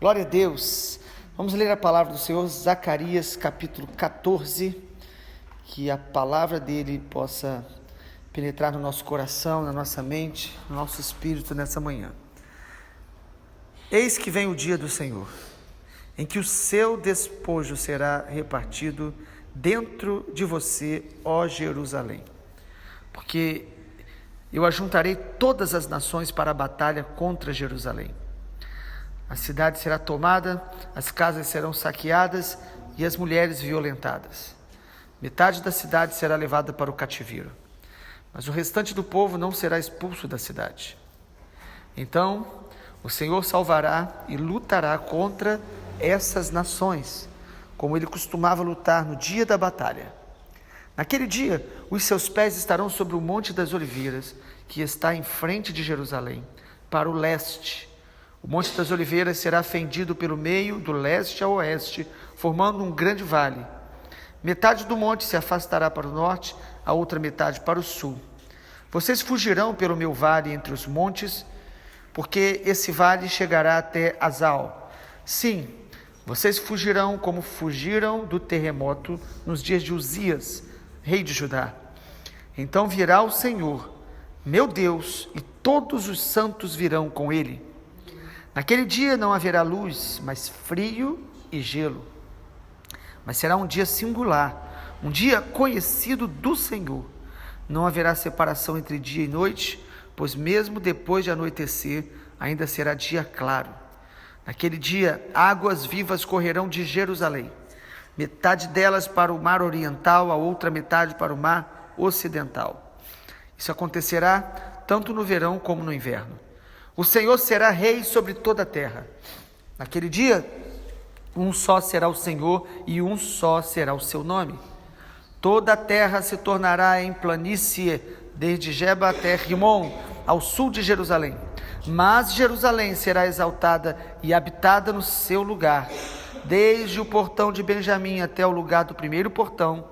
Glória a Deus. Vamos ler a palavra do Senhor, Zacarias capítulo 14, que a palavra dele possa penetrar no nosso coração, na nossa mente, no nosso espírito nessa manhã. Eis que vem o dia do Senhor, em que o seu despojo será repartido dentro de você, ó Jerusalém. Porque eu ajuntarei todas as nações para a batalha contra Jerusalém. A cidade será tomada, as casas serão saqueadas e as mulheres violentadas. Metade da cidade será levada para o cativeiro, mas o restante do povo não será expulso da cidade. Então o Senhor salvará e lutará contra essas nações, como ele costumava lutar no dia da batalha. Naquele dia, os seus pés estarão sobre o Monte das Oliveiras, que está em frente de Jerusalém, para o leste. O Monte das Oliveiras será fendido pelo meio, do leste a oeste, formando um grande vale. Metade do monte se afastará para o norte, a outra metade para o sul. Vocês fugirão pelo meu vale entre os montes, porque esse vale chegará até Azal. Sim, vocês fugirão como fugiram do terremoto nos dias de Uzias, rei de Judá. Então virá o Senhor, meu Deus, e todos os santos virão com ele. Naquele dia não haverá luz, mas frio e gelo. Mas será um dia singular, um dia conhecido do Senhor. Não haverá separação entre dia e noite, pois mesmo depois de anoitecer, ainda será dia claro. Naquele dia, águas vivas correrão de Jerusalém, metade delas para o mar oriental, a outra metade para o mar ocidental. Isso acontecerá tanto no verão como no inverno. O Senhor será rei sobre toda a terra. Naquele dia, um só será o Senhor e um só será o seu nome. Toda a terra se tornará em planície, desde Geba até Rimon, ao sul de Jerusalém. Mas Jerusalém será exaltada e habitada no seu lugar, desde o portão de Benjamim até o lugar do primeiro portão,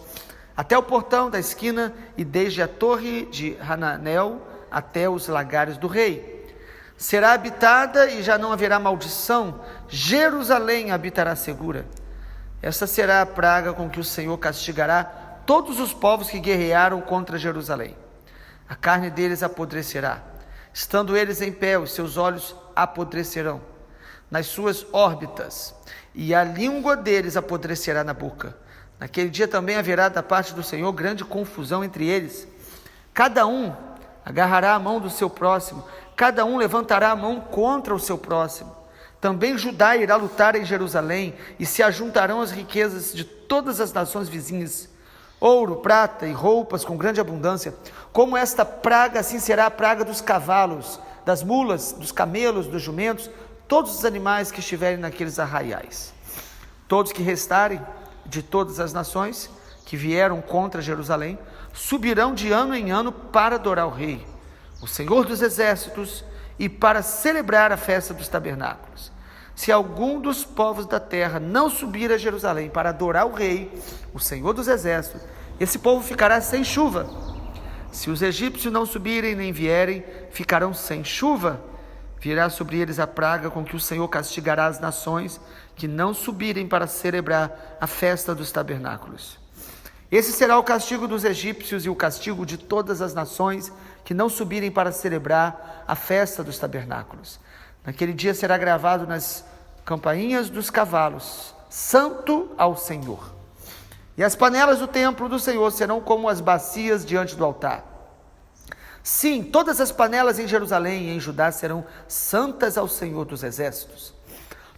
até o portão da esquina, e desde a torre de Hananel até os lagares do rei. Será habitada e já não haverá maldição. Jerusalém habitará segura. Essa será a praga com que o Senhor castigará todos os povos que guerrearam contra Jerusalém. A carne deles apodrecerá. Estando eles em pé, os seus olhos apodrecerão nas suas órbitas, e a língua deles apodrecerá na boca. Naquele dia também haverá da parte do Senhor grande confusão entre eles. Cada um agarrará a mão do seu próximo, cada um levantará a mão contra o seu próximo. Também Judá irá lutar em Jerusalém, e se ajuntarão as riquezas de todas as nações vizinhas, ouro, prata e roupas com grande abundância. Como esta praga, assim será a praga dos cavalos, das mulas, dos camelos, dos jumentos, todos os animais que estiverem naqueles arraiais. Todos que restarem de todas as nações que vieram contra Jerusalém, subirão de ano em ano para adorar o rei, o Senhor dos exércitos, e para celebrar a festa dos tabernáculos. Se algum dos povos da terra não subir a Jerusalém para adorar o rei, o Senhor dos exércitos, esse povo ficará sem chuva. Se os egípcios não subirem nem vierem, ficarão sem chuva. Virá sobre eles a praga com que o Senhor castigará as nações que não subirem para celebrar a festa dos tabernáculos. Esse será o castigo dos egípcios e o castigo de todas as nações que não subirem para celebrar a festa dos tabernáculos. Naquele dia será gravado nas campainhas dos cavalos: Santo ao Senhor. E as panelas do templo do Senhor serão como as bacias diante do altar. Sim, todas as panelas em Jerusalém e em Judá serão santas ao Senhor dos exércitos.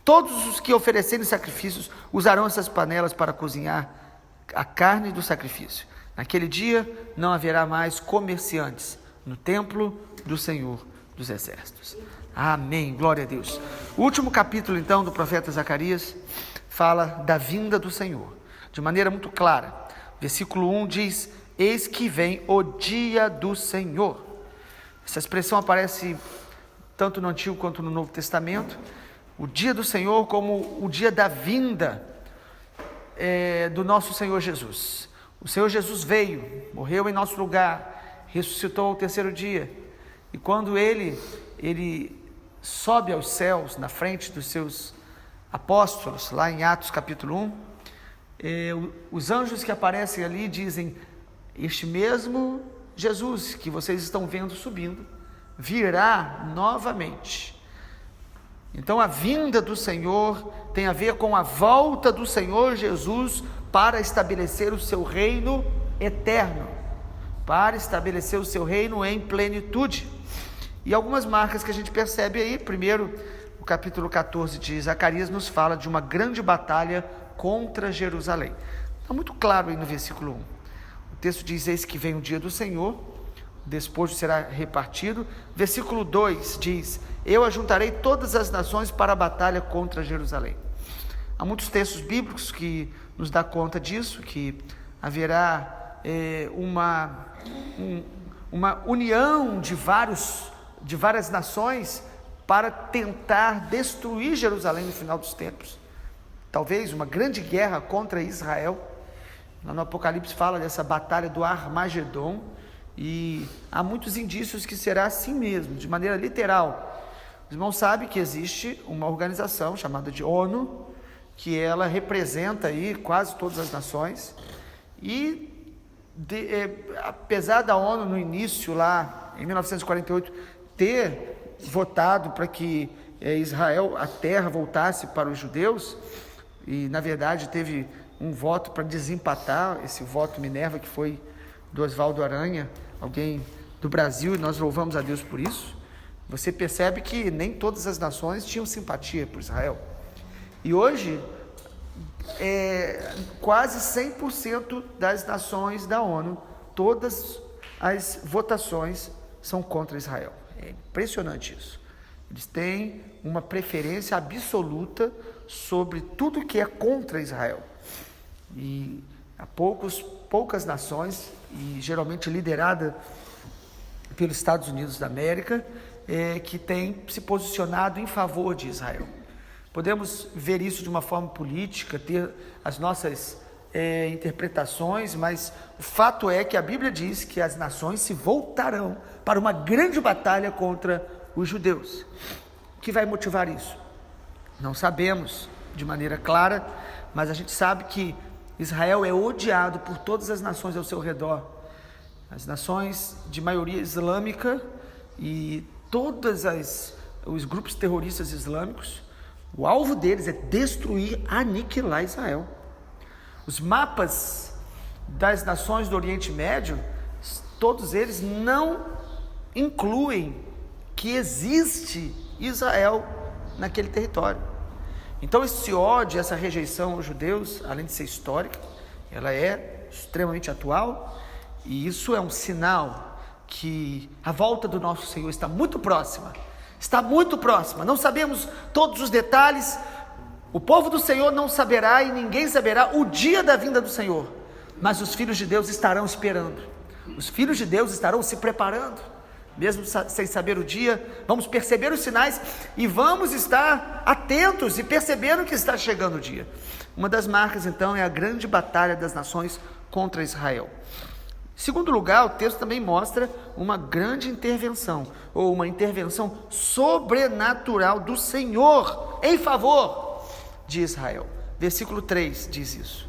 Todos os que oferecerem sacrifícios usarão essas panelas para cozinhar a carne do sacrifício. Naquele dia não haverá mais comerciantes no templo do Senhor dos exércitos. Amém, glória a Deus. O último capítulo então do profeta Zacarias fala da vinda do Senhor, de maneira muito clara. Versículo 1 diz: eis que vem o dia do Senhor. Essa expressão aparece tanto no Antigo quanto no Novo Testamento. O dia do Senhor como o dia da vinda do nosso Senhor Jesus. O Senhor Jesus veio, morreu em nosso lugar, ressuscitou ao terceiro dia, e quando ele sobe aos céus, na frente dos seus apóstolos, lá em Atos capítulo 1, os anjos que aparecem ali dizem: este mesmo Jesus que vocês estão vendo subindo, virá novamente. Então a vinda do Senhor tem a ver com a volta do Senhor Jesus para estabelecer o seu reino eterno, para estabelecer o seu reino em plenitude. E algumas marcas que a gente percebe aí. Primeiro, o capítulo 14 de Zacarias nos fala de uma grande batalha contra Jerusalém. Está muito claro aí no versículo 1. O texto diz: eis que vem o dia do Senhor, o despojo será repartido. Versículo 2 diz: eu ajuntarei todas as nações para a batalha contra Jerusalém. Há muitos textos bíblicos que nos dão conta disso, que haverá uma união de várias nações para tentar destruir Jerusalém no final dos tempos. Talvez uma grande guerra contra Israel. Lá no Apocalipse fala dessa batalha do Armagedon, e há muitos indícios que será assim mesmo, de maneira literal. Os irmãos sabem que existe uma organização chamada de ONU, que ela representa aí quase todas as nações, e apesar da ONU no início, lá em 1948, ter votado para que Israel, a terra, voltasse para os judeus, e na verdade teve um voto para desempatar, esse voto Minerva, que foi do Oswaldo Aranha, alguém do Brasil, e nós louvamos a Deus por isso. Você percebe que nem todas as nações tinham simpatia por Israel. E hoje, quase 100% das nações da ONU, todas as votações são contra Israel. É impressionante isso. Eles têm uma preferência absoluta sobre tudo que é contra Israel. E há poucas nações, e geralmente liderada pelos Estados Unidos da América, que têm se posicionado em favor de Israel. Podemos ver isso de uma forma política, ter as nossas interpretações, mas o fato é que a Bíblia diz que as nações se voltarão para uma grande batalha contra os judeus. O que vai motivar isso? Não sabemos de maneira clara, mas a gente sabe que Israel é odiado por todas as nações ao seu redor. As nações de maioria islâmica e todos os grupos terroristas islâmicos, o alvo deles é destruir, aniquilar Israel. Os mapas das nações do Oriente Médio, todos eles não incluem que existe Israel naquele território. Então esse ódio, essa rejeição aos judeus, além de ser histórica, ela é extremamente atual, e isso é um sinal que a volta do nosso Senhor está muito próxima. Está muito próxima. Não sabemos todos os detalhes. O povo do Senhor não saberá, e ninguém saberá o dia da vinda do Senhor. Mas os filhos de Deus estarão esperando. Os filhos de Deus estarão se preparando. Mesmo sem saber o dia, vamos perceber os sinais e vamos estar atentos e percebendo que está chegando o dia. Uma das marcas, então, é a grande batalha das nações contra Israel. Em segundo lugar, o texto também mostra uma grande intervenção, ou uma intervenção sobrenatural do Senhor em favor de Israel. Versículo 3 diz isso.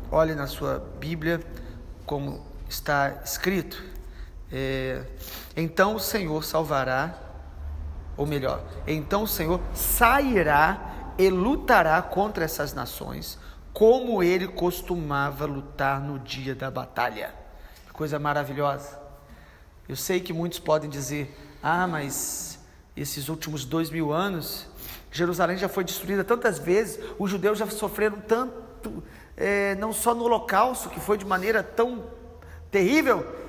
Olhe na sua Bíblia como está escrito. Então o Senhor salvará, ou melhor, então o Senhor sairá e lutará contra essas nações, como ele costumava lutar no dia da batalha. Coisa maravilhosa. Eu sei que muitos podem dizer: mas esses últimos 2000 anos, Jerusalém já foi destruída tantas vezes, os judeus já sofreram tanto, não só no Holocausto, que foi de maneira tão terrível,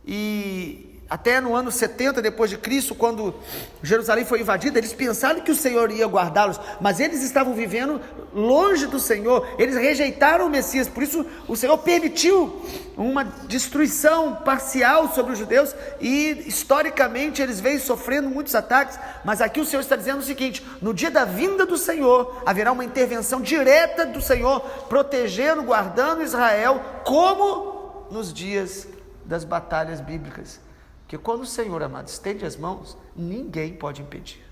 e até no ano 70 depois de Cristo, quando Jerusalém foi invadida, eles pensaram que o Senhor ia guardá-los, mas eles estavam vivendo longe do Senhor, eles rejeitaram o Messias. Por isso o Senhor permitiu uma destruição parcial sobre os judeus, e historicamente eles vêm sofrendo muitos ataques. Mas aqui o Senhor está dizendo o seguinte: no dia da vinda do Senhor, haverá uma intervenção direta do Senhor, protegendo, guardando Israel, como nos dias das batalhas bíblicas. Porque quando o Senhor, amado, estende as mãos, ninguém pode impedir.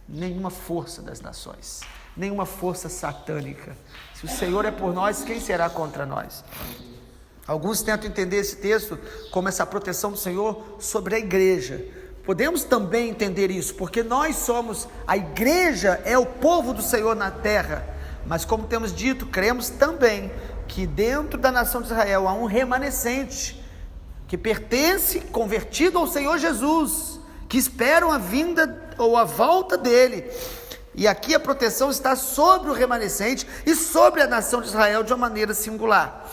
nenhuma força das nações, nenhuma força satânica. Se o Senhor é por nós, quem será contra nós? Alguns tentam entender esse texto como essa proteção do Senhor sobre a igreja. Podemos também entender isso, porque nós somos, a igreja é o povo do Senhor na terra, mas como temos dito, cremos também que dentro da nação de Israel há um remanescente, que pertence, convertido ao Senhor Jesus, que esperam a vinda ou a volta dele, e aqui a proteção está sobre o remanescente e sobre a nação de Israel de uma maneira singular.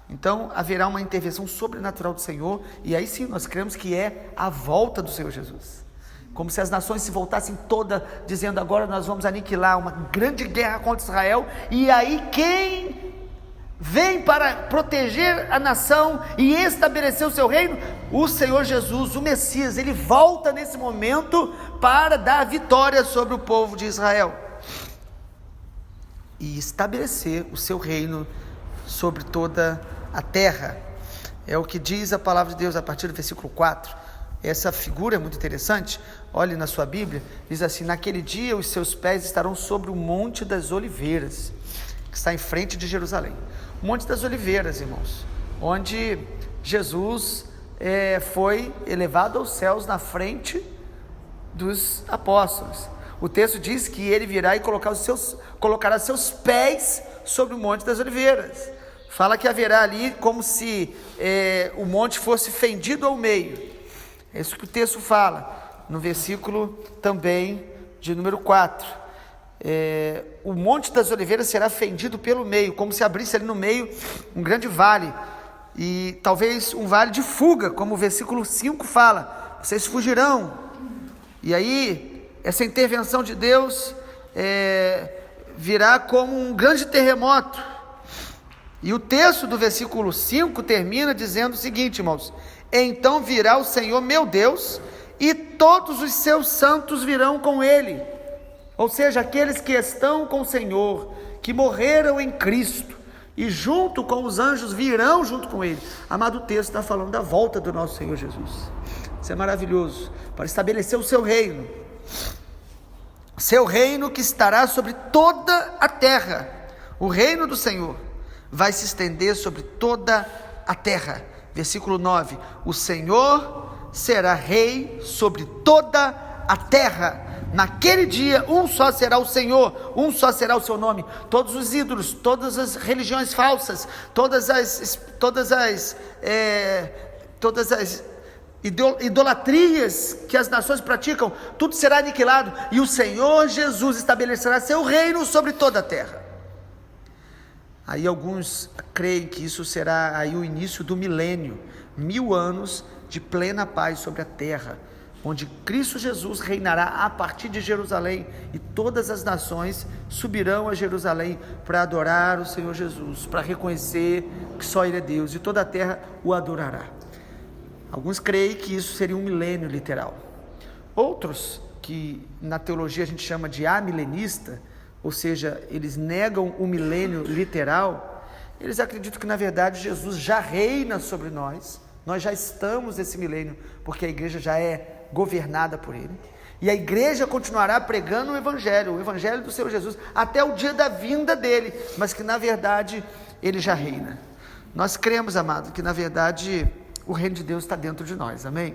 Então haverá uma intervenção sobrenatural do Senhor, e aí sim nós cremos que é a volta do Senhor Jesus, como se as nações se voltassem todas, dizendo agora nós vamos aniquilar uma grande guerra contra Israel, e aí quem vem para proteger a nação e estabelecer o seu reino? O Senhor Jesus, o Messias. Ele volta nesse momento para dar vitória sobre o povo de Israel e estabelecer o seu reino sobre toda a terra. É o que diz a palavra de Deus a partir do versículo 4. Essa figura é muito interessante. Olhe na sua Bíblia, diz assim: naquele dia os seus pés estarão sobre o Monte das Oliveiras, que está em frente de Jerusalém. O Monte das Oliveiras, irmãos, onde Jesus foi elevado aos céus na frente dos apóstolos. O texto diz que ele virá e colocará seus pés sobre o Monte das Oliveiras. Fala que haverá ali como se o monte fosse fendido ao meio. É isso que o texto fala, no versículo também de número 4. O Monte das Oliveiras será fendido pelo meio, como se abrisse ali no meio um grande vale, e talvez um vale de fuga, como o versículo 5 fala, vocês fugirão. E aí, essa intervenção de Deus virá como um grande terremoto. E o texto do versículo 5 termina dizendo o seguinte, irmãos: então virá o Senhor meu Deus, e todos os seus santos virão com ele. Ou seja, aqueles que estão com o Senhor, que morreram em Cristo, e junto com os anjos virão junto com ele. Amado, o texto está falando da volta do nosso Senhor Jesus. Isso é maravilhoso, para estabelecer o seu reino. Seu reino que estará sobre toda a terra. O reino do Senhor vai se estender sobre toda a terra. Versículo 9: o Senhor será rei sobre toda a terra. Naquele dia, um só será o Senhor, um só será o seu nome. Todos os ídolos, todas as religiões falsas, todas as idolatrias que as nações praticam, tudo será aniquilado, e o Senhor Jesus estabelecerá seu reino sobre toda a terra. Aí alguns creem que isso será aí o início do milênio, 1000 anos de plena paz sobre a terra, onde Cristo Jesus reinará a partir de Jerusalém, e todas as nações subirão a Jerusalém para adorar o Senhor Jesus, para reconhecer que só Ele é Deus, e toda a terra o adorará. Alguns creem que isso seria um milênio literal. Outros, que na teologia a gente chama de amilenista, ou seja, eles negam o milênio literal, eles acreditam que na verdade Jesus já reina sobre nós já estamos nesse milênio, porque a igreja já é governada por ele, e a igreja continuará pregando o evangelho do Senhor Jesus, até o dia da vinda dele, mas que na verdade ele já reina. Nós cremos, amado, que na verdade o reino de Deus está dentro de nós, amém?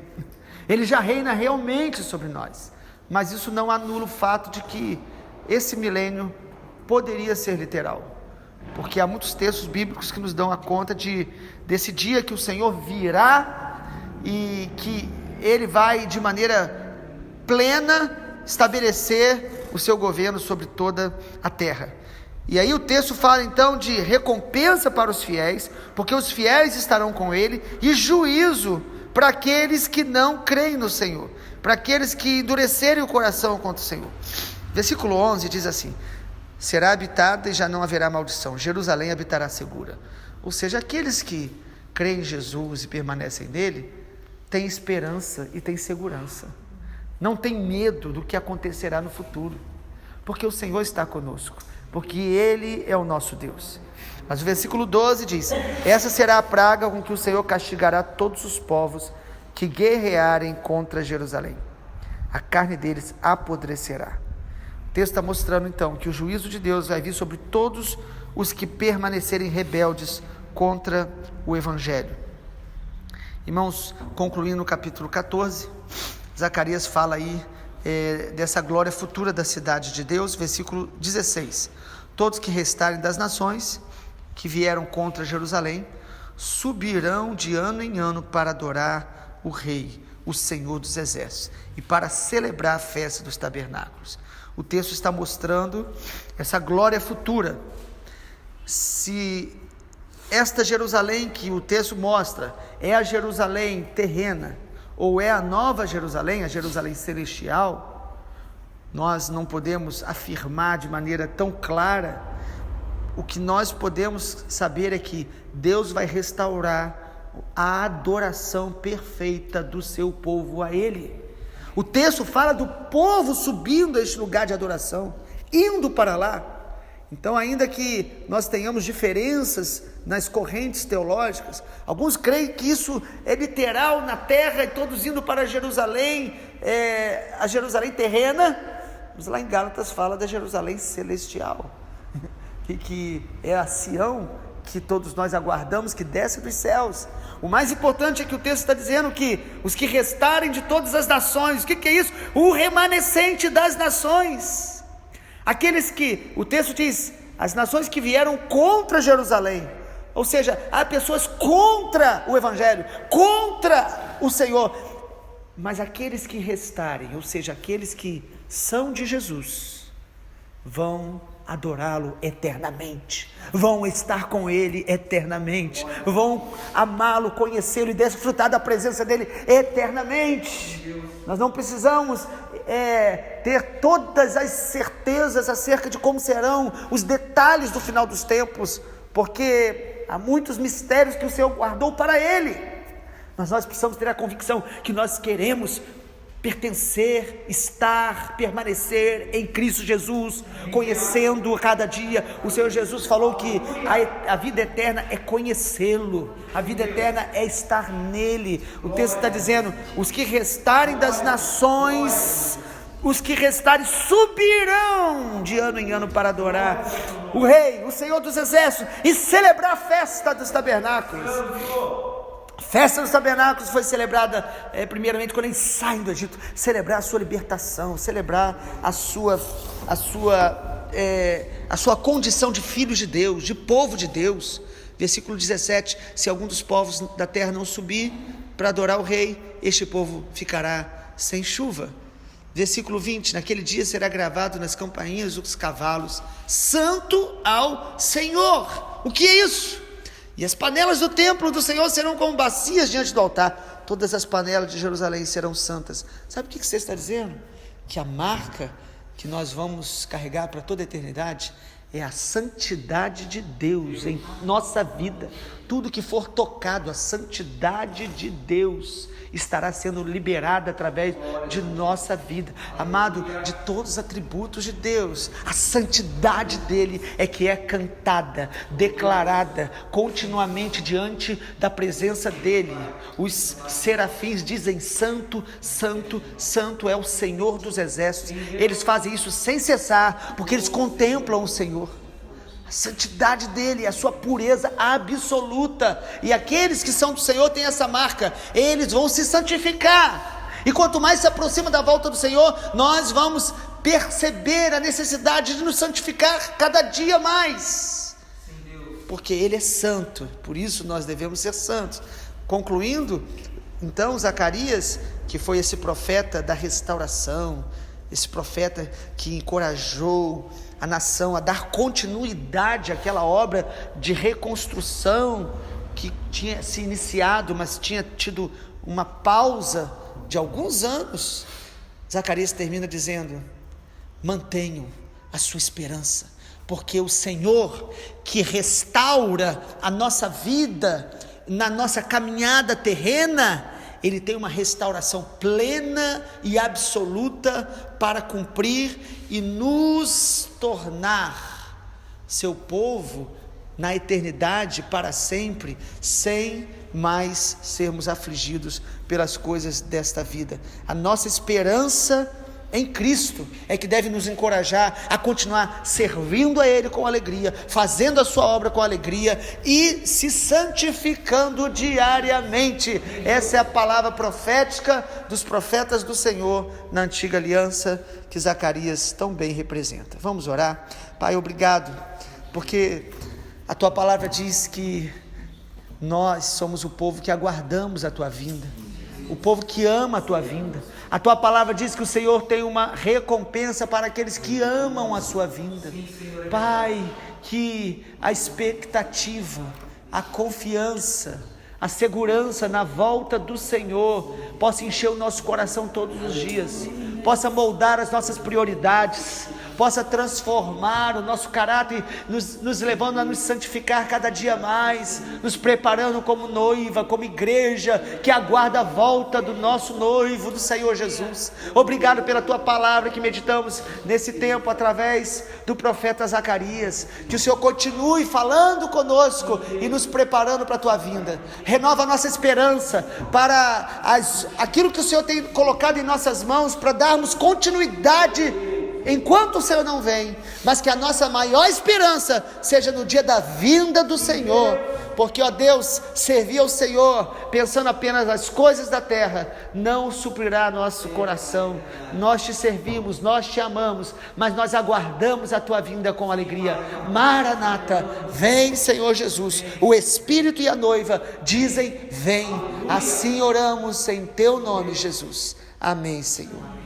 Ele já reina realmente sobre nós, mas isso não anula o fato de que esse milênio poderia ser literal, porque há muitos textos bíblicos que nos dão a conta desse dia que o Senhor virá, e que Ele vai de maneira plena estabelecer o seu governo sobre toda a terra. E aí o texto fala então de recompensa para os fiéis, porque os fiéis estarão com Ele, e juízo para aqueles que não creem no Senhor, para aqueles que endurecerem o coração contra o Senhor. Versículo 11 diz assim: será habitada e já não haverá maldição, Jerusalém habitará segura. Ou seja, aqueles que creem em Jesus e permanecem nele, têm esperança e têm segurança, não tem medo do que acontecerá no futuro, porque o Senhor está conosco, porque Ele é o nosso Deus. Mas o versículo 12 diz: essa será a praga com que o Senhor castigará todos os povos que guerrearem contra Jerusalém, a carne deles apodrecerá. O texto está mostrando então que o juízo de Deus vai vir sobre todos os que permanecerem rebeldes contra o Evangelho. Irmãos, concluindo no capítulo 14, Zacarias fala aí dessa glória futura da cidade de Deus, versículo 16: todos que restarem das nações que vieram contra Jerusalém subirão de ano em ano para adorar o Rei, o Senhor dos Exércitos, e para celebrar a festa dos tabernáculos. O texto está mostrando essa glória futura. Se esta Jerusalém que o texto mostra é a Jerusalém terrena, ou é a nova Jerusalém, a Jerusalém celestial, nós não podemos afirmar de maneira tão clara. O que nós podemos saber é que Deus vai restaurar a adoração perfeita do seu povo a Ele. O texto fala do povo subindo a este lugar de adoração, indo para lá. Então, ainda que nós tenhamos diferenças nas correntes teológicas, alguns creem que isso é literal na terra e todos indo para Jerusalém, a Jerusalém terrena, mas lá em Gálatas fala da Jerusalém celestial, que é a Sião que todos nós aguardamos, que desce dos céus. O mais importante é que o texto está dizendo que os que restarem de todas as nações, o que é isso? O remanescente das nações. Aqueles que, o texto diz, as nações que vieram contra Jerusalém, ou seja, há pessoas contra o Evangelho, contra o Senhor, mas aqueles que restarem, ou seja, aqueles que são de Jesus, vão adorá-lo eternamente, vão estar com Ele eternamente, vão amá-lo, conhecê-lo e desfrutar da presença dEle eternamente. Nós não precisamos ter todas as certezas acerca de como serão os detalhes do final dos tempos, porque há muitos mistérios que o Senhor guardou para Ele, mas nós precisamos ter a convicção que nós queremos pertencer, estar, permanecer em Cristo Jesus, conhecendo cada dia. O Senhor Jesus falou que a vida eterna é conhecê-lo, a vida eterna é estar nele. O texto está dizendo: os que restarem das nações, os que restarem subirão de ano em ano para adorar o Rei, o Senhor dos Exércitos, e celebrar a festa dos tabernáculos. A festa dos tabernáculos foi celebrada primeiramente quando eles saem do Egito, celebrar a sua libertação, celebrar a sua condição de filhos de Deus, de povo de Deus. Versículo 17: se algum dos povos da terra não subir para adorar o Rei, este povo ficará sem chuva. Versículo 20: naquele dia será gravado nas campainhas dos cavalos: Santo ao Senhor. O que é isso? E as panelas do templo do Senhor serão como bacias diante do altar. Todas as panelas de Jerusalém serão santas. Sabe o que você está dizendo? Que a marca que nós vamos carregar para toda a eternidade é a santidade de Deus em nossa vida. Tudo que for tocado, a santidade de Deus estará sendo liberada através de nossa vida. Amado, de todos os atributos de Deus, a santidade dele é que é cantada, declarada continuamente diante da presença dele. Os serafins dizem: Santo, Santo, Santo é o Senhor dos Exércitos. Eles fazem isso sem cessar, porque eles contemplam o Senhor, a santidade dele, a sua pureza absoluta. E aqueles que são do Senhor têm essa marca, eles vão se santificar. E quanto mais se aproxima da volta do Senhor, nós vamos perceber a necessidade de nos santificar cada dia mais, porque Ele é santo, por isso nós devemos ser santos. Concluindo, então, Zacarias, que foi esse profeta da restauração, esse profeta que encorajou a nação a dar continuidade àquela obra de reconstrução que tinha se iniciado, mas tinha tido uma pausa de alguns anos. Zacarias termina dizendo: mantenham a sua esperança, porque o Senhor que restaura a nossa vida na nossa caminhada terrena, Ele tem uma restauração plena e absoluta para cumprir e nos tornar seu povo na eternidade para sempre, sem mais sermos afligidos pelas coisas desta vida. A nossa esperança em Cristo é que deve nos encorajar a continuar servindo a Ele com alegria, fazendo a sua obra com alegria e se santificando diariamente. Essa é a palavra profética dos profetas do Senhor na antiga aliança, que Zacarias tão bem representa. Vamos orar? Pai, obrigado, porque a Tua palavra diz que nós somos o povo que aguardamos a Tua vinda, o povo que ama a Tua vinda. A Tua palavra diz que o Senhor tem uma recompensa para aqueles que amam a Sua vinda. Pai, que a expectativa, a confiança, a segurança na volta do Senhor possa encher o nosso coração todos os dias, possa moldar as nossas prioridades, possa transformar o nosso caráter, nos levando a nos santificar cada dia mais, nos preparando como noiva, como igreja que aguarda a volta do nosso noivo, do Senhor Jesus. Obrigado pela Tua palavra que meditamos nesse tempo através do profeta Zacarias. Que o Senhor continue falando conosco e nos preparando para a Tua vinda. Renova a nossa esperança para aquilo que o Senhor tem colocado em nossas mãos, para darmos continuidade enquanto o Senhor não vem, mas que a nossa maior esperança seja no dia da vinda do Senhor, porque, ó Deus, servir ao Senhor pensando apenas nas coisas da terra não suprirá nosso coração. Nós Te servimos, nós Te amamos, mas nós aguardamos a Tua vinda com alegria. Maranata, vem Senhor Jesus. O Espírito e a noiva dizem: vem. Assim oramos em Teu nome, Jesus. Amém, Senhor.